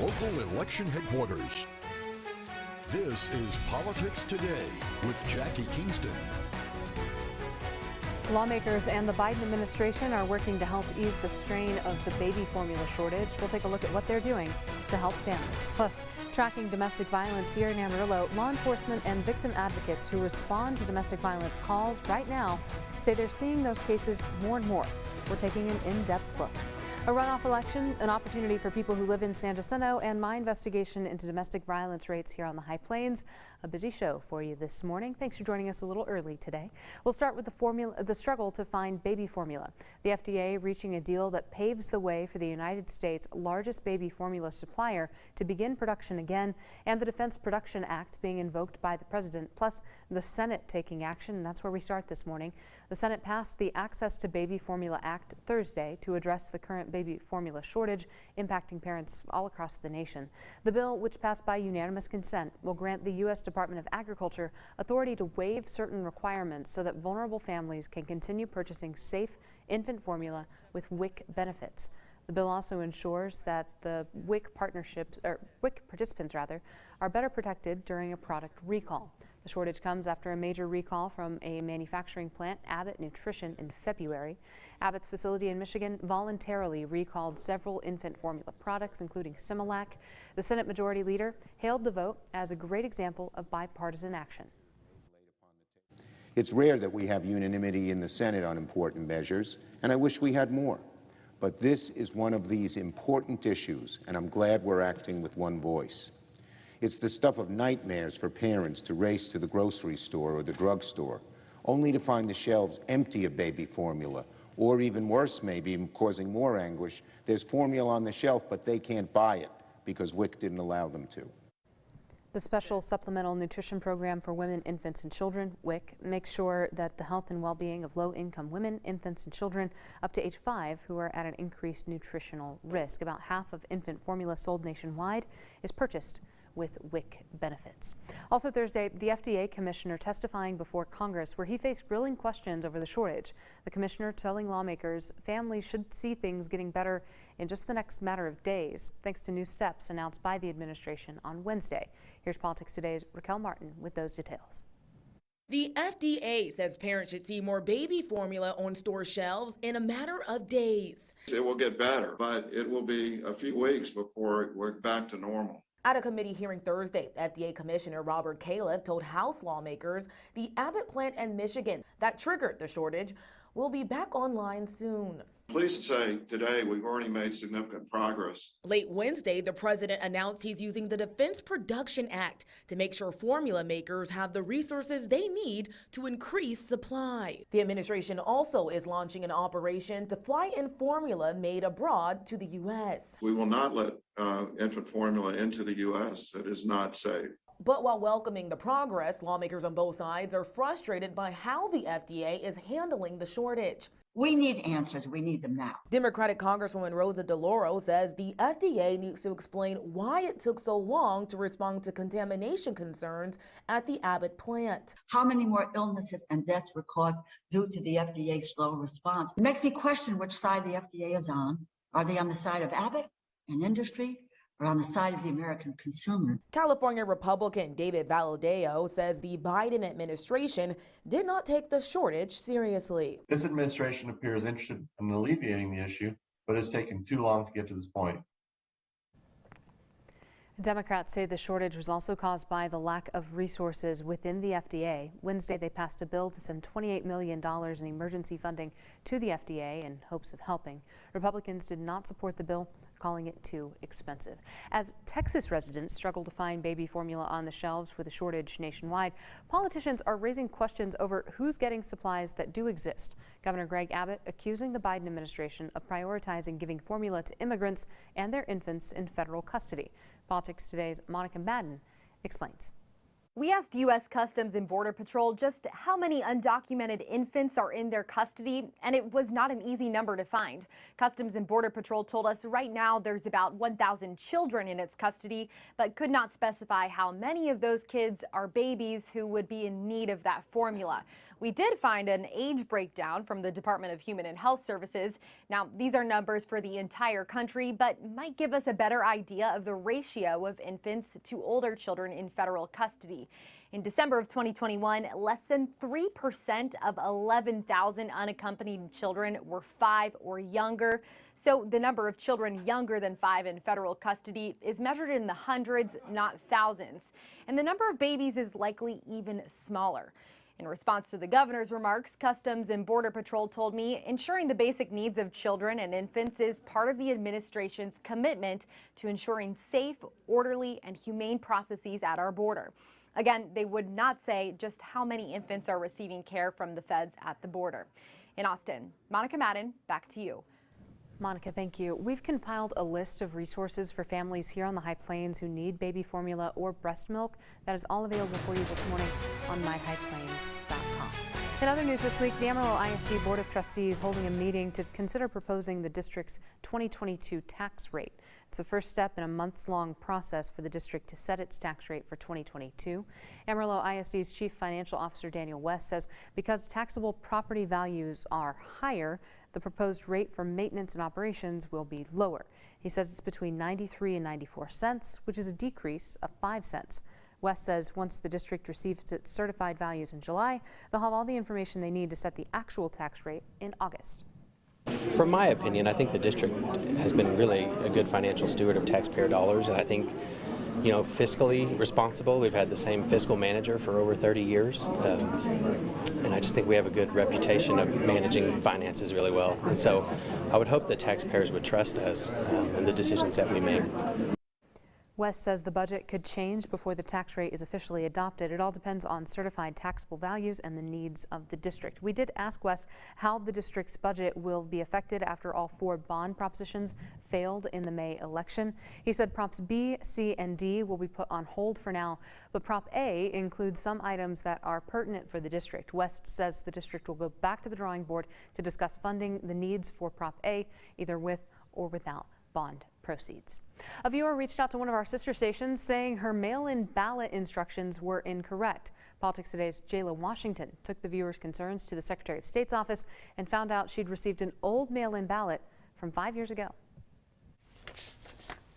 local election headquarters. This is Politics Today with Jackie Kingston. Lawmakers and the Biden administration are working to help ease the strain of the baby formula shortage. We'll take a look at what they're doing to help families. Plus, tracking domestic violence here in Amarillo, law enforcement and victim advocates who respond to domestic violence calls right now say they're seeing those cases more and more. We're taking an in-depth look. A runoff election, an opportunity for people who live in San Jacinto, and my investigation into domestic violence rates here on the High Plains. A busy show for you this morning. Thanks for joining us a little early today. We'll start with the struggle to find baby formula. The FDA reaching a deal that paves the way for the United States' largest baby formula supplier to begin production again, and the Defense Production Act being invoked by the president, plus the Senate taking action. And that's where we start this morning. The Senate passed the Access to Baby Formula Act Thursday to address the current baby formula shortage impacting parents all across the nation. The bill, which passed by unanimous consent, will grant the U.S. Department of Agriculture authority to waive certain requirements so that vulnerable families can continue purchasing safe infant formula with WIC benefits. The bill also ensures that the WIC participants are better protected during a product recall. The shortage comes after a major recall from a manufacturing plant, Abbott Nutrition, in February. Abbott's facility in Michigan voluntarily recalled several infant formula products, including Similac. The Senate Majority Leader hailed the vote as a great example of bipartisan action. It's rare that we have unanimity in the Senate on important measures, and I wish we had more. But this is one of these important issues, and I'm glad we're acting with one voice. It's the stuff of nightmares for parents to race to the grocery store or the drugstore, only to find the shelves empty of baby formula, or even worse, maybe causing more anguish, there's formula on the shelf, but they can't buy it because WIC didn't allow them to. The Special Supplemental Nutrition Program for Women, Infants, and Children, WIC, makes sure that the health and well-being of low-income women, infants, and children up to age 5 who are at an increased nutritional risk. About half of infant formula sold nationwide is purchased with WIC benefits. Also Thursday, the FDA commissioner testifying before Congress where he faced grilling questions over the shortage. The commissioner telling lawmakers families should see things getting better in just the next matter of days, thanks to new steps announced by the administration on Wednesday. Here's Politics Today's Raquel Martin with those details. The FDA says parents should see more baby formula on store shelves in a matter of days. It will get better, but it will be a few weeks before we're back to normal. At a committee hearing Thursday, FDA Commissioner Robert Califf told House lawmakers the Abbott plant in Michigan that triggered the shortage will be back online soon. Pleased to say today we've already made significant progress. Late Wednesday, the president announced he's using the Defense Production Act to make sure formula makers have the resources they need to increase supply. The administration also is launching an operation to fly in formula made abroad to the U.S. We will not let infant formula into the U.S. that is not safe. But while welcoming the progress, lawmakers on both sides are frustrated by how the FDA is handling the shortage. We need answers. We need them now. Democratic Congresswoman Rosa DeLauro says the FDA needs to explain why it took so long to respond to contamination concerns at the Abbott plant. How many more illnesses and deaths were caused due to the FDA's slow response? It makes me question which side the FDA is on. Are they on the side of Abbott and industry, or on the side of the American consumer? California Republican David Valadeo says the Biden administration did not take the shortage seriously. This administration appears interested in alleviating the issue, but it's taken too long to get to this point. Democrats say the shortage was also caused by the lack of resources within the FDA. Wednesday, they passed a bill to send $28 million in emergency funding to the FDA in hopes of helping. Republicans did not support the bill, calling it too expensive. As Texas residents struggle to find baby formula on the shelves with a shortage nationwide, politicians are raising questions over who's getting supplies that do exist. Governor Greg Abbott accusing the Biden administration of prioritizing giving formula to immigrants and their infants in federal custody. Politics Today's Monica Madden explains. We asked U.S. Customs and Border Patrol just how many undocumented infants are in their custody, and it was not an easy number to find. Customs and Border Patrol told us right now there's about 1,000 children in its custody, but could not specify how many of those kids are babies who would be in need of that formula. We did find an age breakdown from the Department of Human and Health Services. Now, these are numbers for the entire country, but might give us a better idea of the ratio of infants to older children in federal custody. In December of 2021, less than 3% of 11,000 unaccompanied children were 5 or younger. So the number of children younger than 5 in federal custody is measured in the hundreds, not thousands. And the number of babies is likely even smaller. In response to the governor's remarks, Customs and Border Patrol told me ensuring the basic needs of children and infants is part of the administration's commitment to ensuring safe, orderly, and humane processes at our border. Again, they would not say just how many infants are receiving care from the feds at the border. In Austin, Monica Madden, back to you. Monica, thank you. We've compiled a list of resources for families here on the High Plains who need baby formula or breast milk. That is all available for you this morning on myhighplains.com. In other news this week, the Amarillo ISD Board of Trustees holding a meeting to consider proposing the district's 2022 tax rate. It's the first step in a months-long process for the district to set its tax rate for 2022. Amarillo ISD's Chief Financial Officer Daniel West says because taxable property values are higher, the proposed rate for maintenance and operations will be lower. He says it's between 93 and 94 cents, which is a decrease of 5 cents. West says once the district receives its certified values in July, they'll have all the information they need to set the actual tax rate in August. From my opinion, I think the district has been really a good financial steward of taxpayer dollars, and I think, fiscally responsible. We've had the same fiscal manager for over 30 years, and I just think we have a good reputation of managing finances really well. And so I would hope that taxpayers would trust us in the decisions that we make. West says the budget could change before the tax rate is officially adopted. It all depends on certified taxable values and the needs of the district. We did ask West how the district's budget will be affected after all 4 bond propositions failed in the May election. He said Props B, C, and D will be put on hold for now, but Prop A includes some items that are pertinent for the district. West says the district will go back to the drawing board to discuss funding the needs for Prop A, either with or without bond proceeds. A viewer reached out to one of our sister stations saying her mail-in ballot instructions were incorrect. Politics Today's Jayla Washington took the viewer's concerns to the Secretary of State's office and found out she'd received an old mail-in ballot from 5 years ago.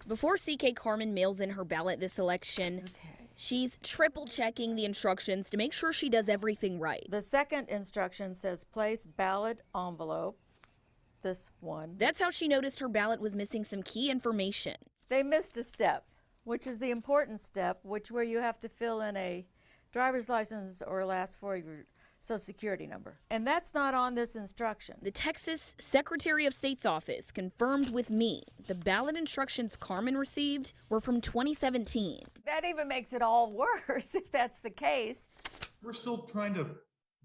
Before CK Carmen mails in her ballot this election, she's triple checking the instructions to make sure she does everything right. The second instruction says place ballot envelope. This one. That's how she noticed her ballot was missing some key information. They missed a step, which is the important step, where you have to fill in a driver's license or last 4 of your Social Security number. And that's not on this instruction. The Texas Secretary of State's office confirmed with me the ballot instructions Carmen received were from 2017. That even makes it all worse if that's the case. We're still trying to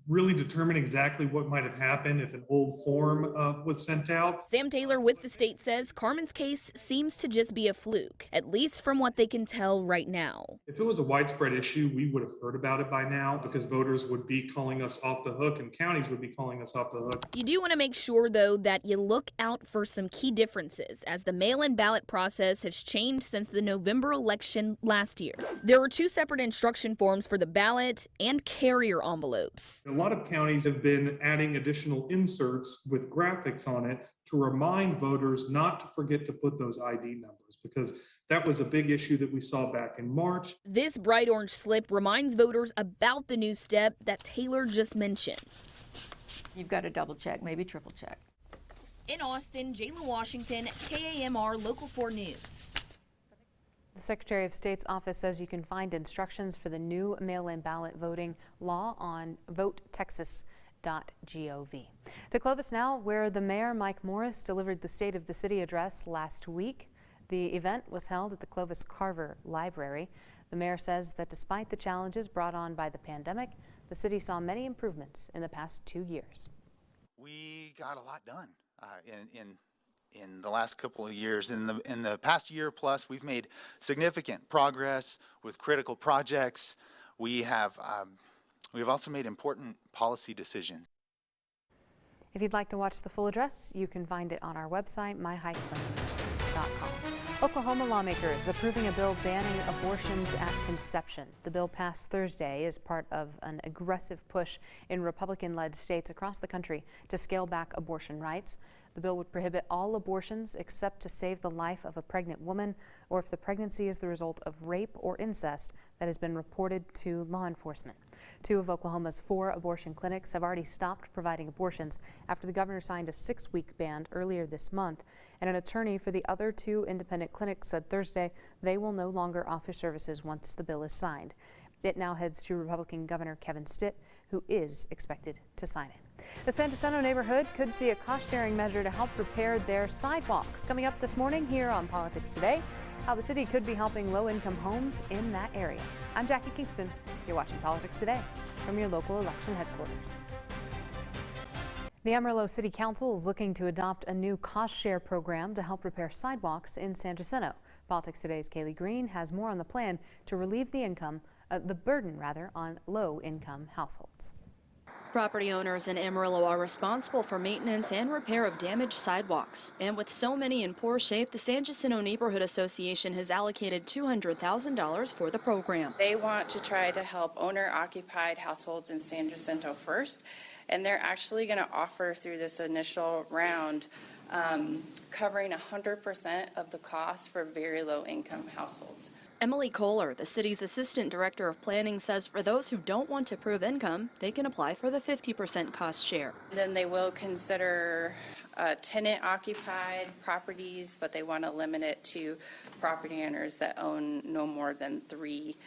really determine exactly what might have happened if an old form was sent out. Sam Taylor with the state says Carmen's case seems to just be a fluke, at least from what they can tell right now. If it was a widespread issue, we would have heard about it by now because voters would be calling us off the hook and counties would be calling us off the hook. You do want to make sure, though, that you look out for some key differences as the mail-in ballot process has changed since the November election last year. There are 2 separate instruction forms for the ballot and carrier envelopes. A lot of counties have been adding additional inserts with graphics on it to remind voters not to forget to put those ID numbers, because that was a big issue that we saw back in March. This bright orange slip reminds voters about the new step that Taylor just mentioned. You've got to double check, maybe triple check. In Austin, Jayla Washington, KAMR Local 4 News. The Secretary of State's office says you can find instructions for the new mail-in ballot voting law on votetexas.gov. To Clovis now, where the mayor, Mike Morris, delivered the State of the City address last week. The event was held at the Clovis Carver Library. The mayor says that despite the challenges brought on by the pandemic, the city saw many improvements in the past 2 years. We got a lot done in the last couple of years. In the past year plus, we've made significant progress with critical projects. We've also made important policy decisions. If you'd like to watch the full address, you can find it on our website, myhighplains.com. Oklahoma lawmakers approving a bill banning abortions at conception. The bill passed Thursday as part of an aggressive push in Republican-led states across the country to scale back abortion rights. The bill would prohibit all abortions except to save the life of a pregnant woman or if the pregnancy is the result of rape or incest that has been reported to law enforcement. 2 of Oklahoma's 4 abortion clinics have already stopped providing abortions after the governor signed a 6-week ban earlier this month. And an attorney for the other 2 independent clinics said Thursday they will no longer offer services once the bill is signed. It now heads to Republican Governor Kevin Stitt, who is expected to sign it. The San Jacinto neighborhood could see a cost-sharing measure to help repair their sidewalks. Coming up this morning here on Politics Today, how the city could be helping low-income homes in that area. I'm Jackie Kingston. You're watching Politics Today from your local election headquarters. The Amarillo City Council is looking to adopt a new cost-share program to help repair sidewalks in San Jacinto. Politics Today's Kaylee Green has more on the plan to relieve the burden on low-income households. Property owners in Amarillo are responsible for maintenance and repair of damaged sidewalks. And with so many in poor shape, the San Jacinto Neighborhood Association has allocated $200,000 for the program. They want to try to help owner-occupied households in San Jacinto first, and they're actually going to offer through this initial round covering 100% of the cost for very low-income households. Emily Kohler, the city's assistant director of planning, says for those who don't want to prove income, they can apply for the 50% cost share. Then they will consider tenant-occupied properties, but they want to limit it to property owners that own no more than 3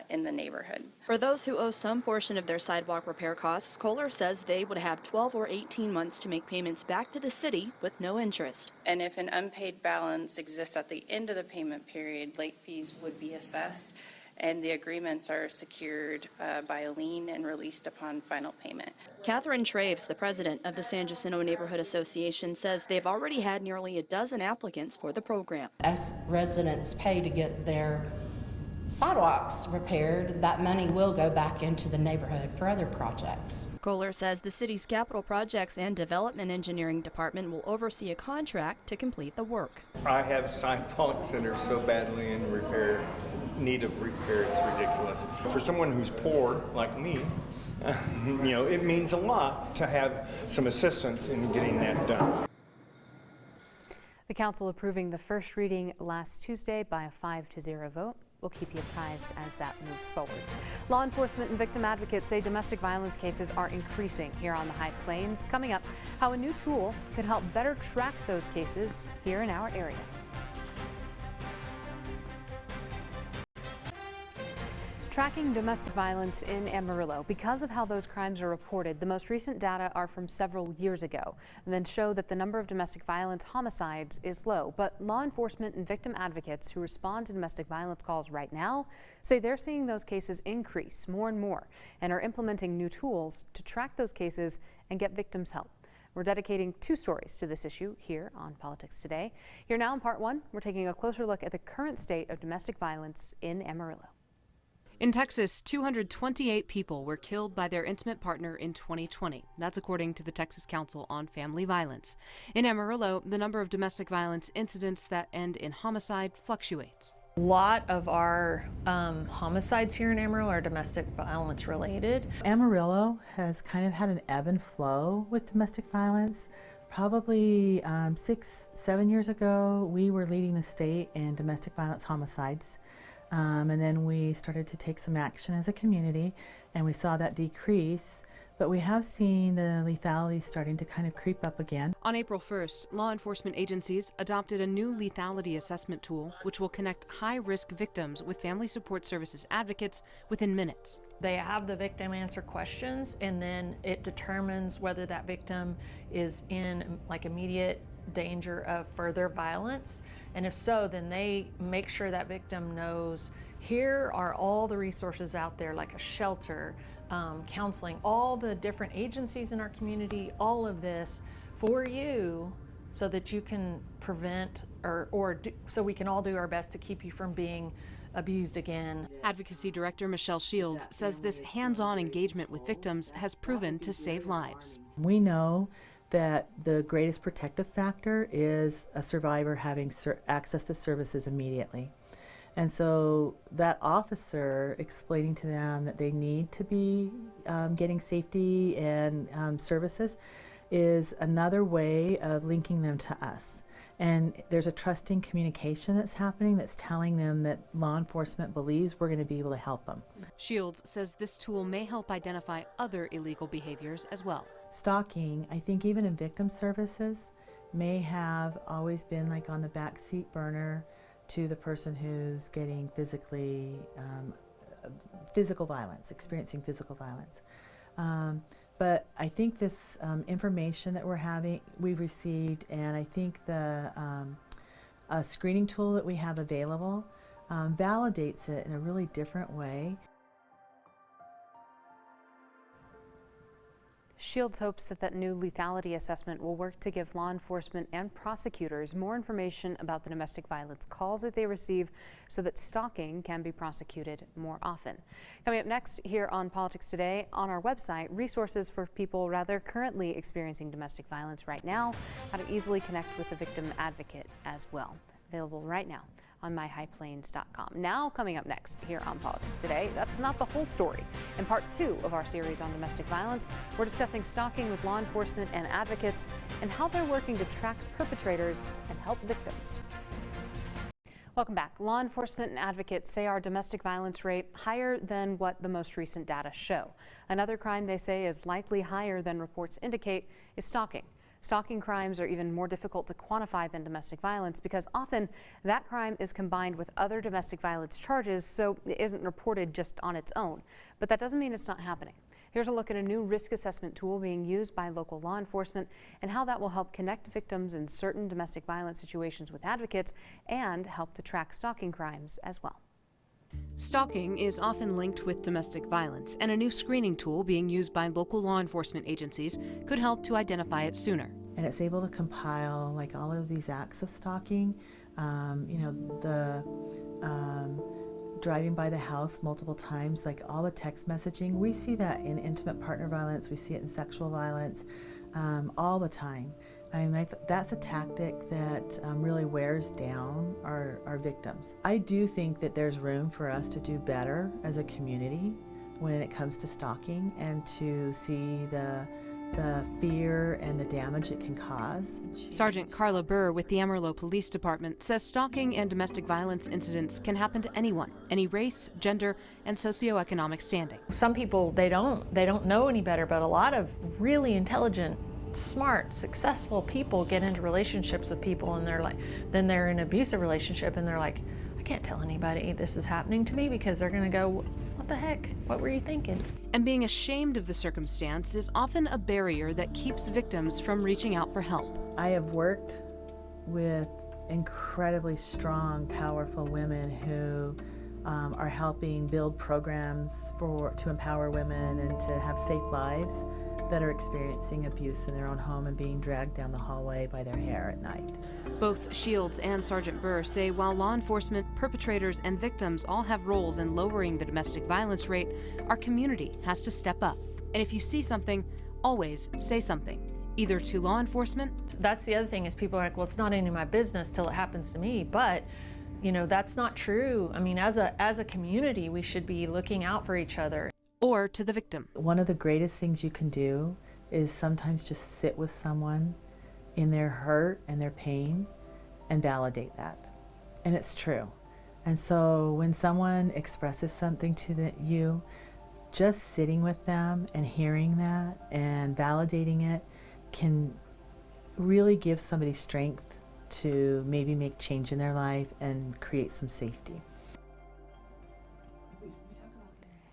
in the neighborhood. For those who owe some portion of their sidewalk repair costs, Kohler says they would have 12 or 18 months to make payments back to the city with no interest. And if an unpaid balance exists at the end of the payment period, late fees would be assessed, and the agreements are secured by a lien and released upon final payment. Catherine Traves, the president of the San Jacinto Neighborhood Association, says they've already had nearly a dozen applicants for the program. As residents pay to get their sidewalks repaired, that money will go back into the neighborhood for other projects. Kohler says the city's capital projects and development engineering department will oversee a contract to complete the work. I have sidewalks that are so badly in need of repair, it's ridiculous. For someone who's poor like me, it means a lot to have some assistance in getting that done. The council approving the first reading last Tuesday by a 5-0 vote. We'll keep you apprised as that moves forward. Law enforcement and victim advocates say domestic violence cases are increasing here on the High Plains. Coming up, how a new tool could help better track those cases here in our area. Tracking domestic violence in Amarillo. Because of how those crimes are reported, the most recent data are from several years ago and then show that the number of domestic violence homicides is low. But law enforcement and victim advocates who respond to domestic violence calls right now say they're seeing those cases increase more and more and are implementing new tools to track those cases and get victims help. We're dedicating 2 stories to this issue here on Politics Today. Here now in part 1, we're taking a closer look at the current state of domestic violence in Amarillo. In Texas, 228 people were killed by their intimate partner in 2020. That's according to the Texas Council on Family Violence. In Amarillo, the number of domestic violence incidents that end in homicide fluctuates. A lot of our homicides here in Amarillo are domestic violence related. Amarillo has kind of had an ebb and flow with domestic violence. Probably 6-7 years ago, we were leading the state in domestic violence homicides. And then we started to take some action as a community, and we saw that decrease. But we have seen the lethality starting to kind of creep up again. On April 1st, law enforcement agencies adopted a new lethality assessment tool, which will connect high-risk victims with family support services advocates within minutes. They have the victim answer questions, and then it determines whether that victim is in immediate danger of further violence. And if so, then they make sure that victim knows here are all the resources out there, like a shelter, counseling, all the different agencies in our community, all of this for you so that you can prevent so we can all do our best to keep you from being abused again. Advocacy Director Michelle Shields says this hands-on engagement with victims has proven to save lives. We know that the greatest protective factor is a survivor having access to services immediately. And so that officer explaining to them that they need to be getting safety and services is another way of linking them to us. And there's a trusting communication that's happening that's telling them that law enforcement believes we're going to be able to help them. Shields says this tool may help identify other illegal behaviors as well. Stalking, I think even in victim services, may have always been like on the backseat burner to the person who's getting physical violence, experiencing physical violence. But I think this information that we've received, and I think the screening tool that we have available validates it in a really different way. Shields hopes that new lethality assessment will work to give law enforcement and prosecutors more information about the domestic violence calls that they receive so that stalking can be prosecuted more often. Coming up next here on Politics Today, on our website, resources for people currently experiencing domestic violence right now, how to easily connect with the victim advocate as well. Available right now on myhighplains.com. Now, coming up next here on Politics Today, that's not the whole story. In part 2 of our series on domestic violence, we're discussing stalking with law enforcement and advocates and how they're working to track perpetrators and help victims. Welcome back. Law enforcement and advocates say our domestic violence rate higher than what the most recent data show. Another crime they say is likely higher than reports indicate is stalking. Stalking crimes are even more difficult to quantify than domestic violence because often that crime is combined with other domestic violence charges, so it isn't reported just on its own. But that doesn't mean it's not happening. Here's a look at a new risk assessment tool being used by local law enforcement and how that will help connect victims in certain domestic violence situations with advocates and help to track stalking crimes as well. Stalking is often linked with domestic violence, and a new screening tool being used by local law enforcement agencies could help to identify it sooner. And it's able to compile like all of these acts of stalking, the driving by the house multiple times, like all the text messaging. We see that in intimate partner violence, we see it in sexual violence all the time. I mean, that's a tactic that really wears down our victims. I do think that there's room for us to do better as a community when it comes to stalking and to see the fear and the damage it can cause. Sergeant Carla Burr with the Amarillo Police Department says stalking and domestic violence incidents can happen to anyone, any race, gender, and socioeconomic standing. Some people, they don't know any better, but a lot of really intelligent, smart, successful people get into relationships with people and then they're in an abusive relationship and they're like, I can't tell anybody this is happening to me because they're gonna go, what the heck? What were you thinking? And being ashamed of the circumstance is often a barrier that keeps victims from reaching out for help. I have worked with incredibly strong, powerful women who are helping build programs to empower women and to have safe lives that are experiencing abuse in their own home and being dragged down the hallway by their hair at night. Both Shields and Sergeant Burr say while law enforcement, perpetrators, and victims all have roles in lowering the domestic violence rate, our community has to step up. And if you see something, always say something, either to law enforcement. That's the other thing is people are like, well, it's not any of my business till it happens to me, but that's not true. I mean, as a community, we should be looking out for each other. Or to the victim. One of the greatest things you can do is sometimes just sit with someone in their hurt and their pain and validate that. And it's true. And so when someone expresses something to you, just sitting with them and hearing that and validating it can really give somebody strength to maybe make change in their life and create some safety.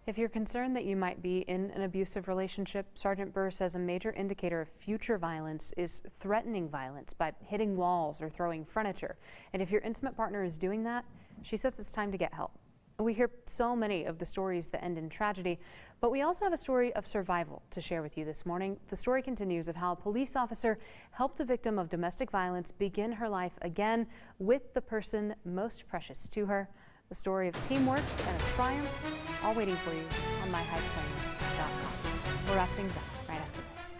If you're concerned that you might be in an abusive relationship, Sergeant Burr says a major indicator of future violence is threatening violence by hitting walls or throwing furniture. And if your intimate partner is doing that, she says it's time to get help. We hear so many of the stories that end in tragedy, but we also have a story of survival to share with you this morning. The story continues of how a police officer helped a victim of domestic violence begin her life again with the person most precious to her. The story of teamwork and a triumph, all waiting for you on myhighplains.com. We'll wrap things up right after this.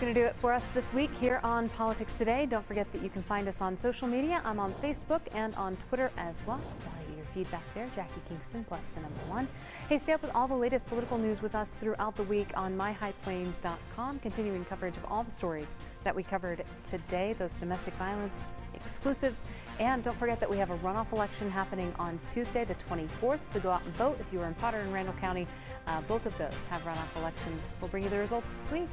going to do it for us this week here on Politics Today. Don't forget that you can find us on social media. I'm on Facebook and on Twitter as well. Value your feedback there. Jackie Kingston plus the #1. Hey, stay up with all the latest political news with us throughout the week on myhighplains.com. Continuing coverage of all the stories that we covered today, those domestic violence exclusives. And don't forget that we have a runoff election happening on Tuesday, the 24th. So go out and vote if you are in Potter and Randall County. Both of those have runoff elections. We'll bring you the results this week.